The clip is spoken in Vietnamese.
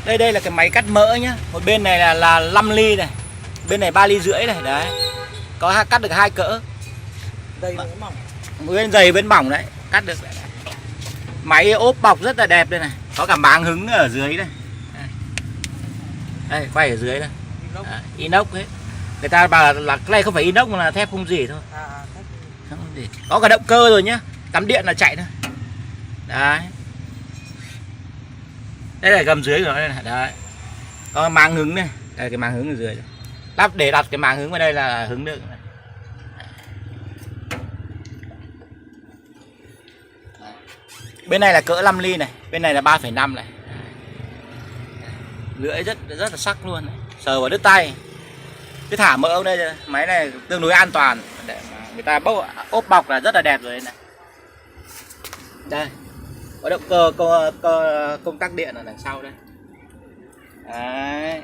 Đây là cái máy cắt mỡ nhá. Một bên này là 5 ly này, bên này 3,5 ly này. Đấy, có cắt được 2 cỡ. Dày với mỏng. Bên dày bên mỏng đấy, cắt được. Máy ốp bọc rất là đẹp đây này, có cả máng hứng ở dưới đây. Đây, quay ở dưới đây. Inox ấy. Người ta bảo là cái này không phải inox mà là thép không gì thôi. Không gì. Có cả động cơ rồi nhá, cắm điện là chạy thôi. Đấy. Đây là gầm dưới rồi đây này. Đấy. Có máng hứng này, đây cái máng hứng ở dưới. Để đặt cái máng hứng vào đây là hứng được. Bên này là cỡ 5 ly này, bên này là 3,5 này. Lưỡi rất là sắc luôn này. Sờ vào đứt tay. Cứ thả mỡ đây, máy này tương đối an toàn để mà người ta ốp bọc là rất là đẹp rồi này. Đây. Có động cơ công tắc điện ở đằng sau đây. Đấy.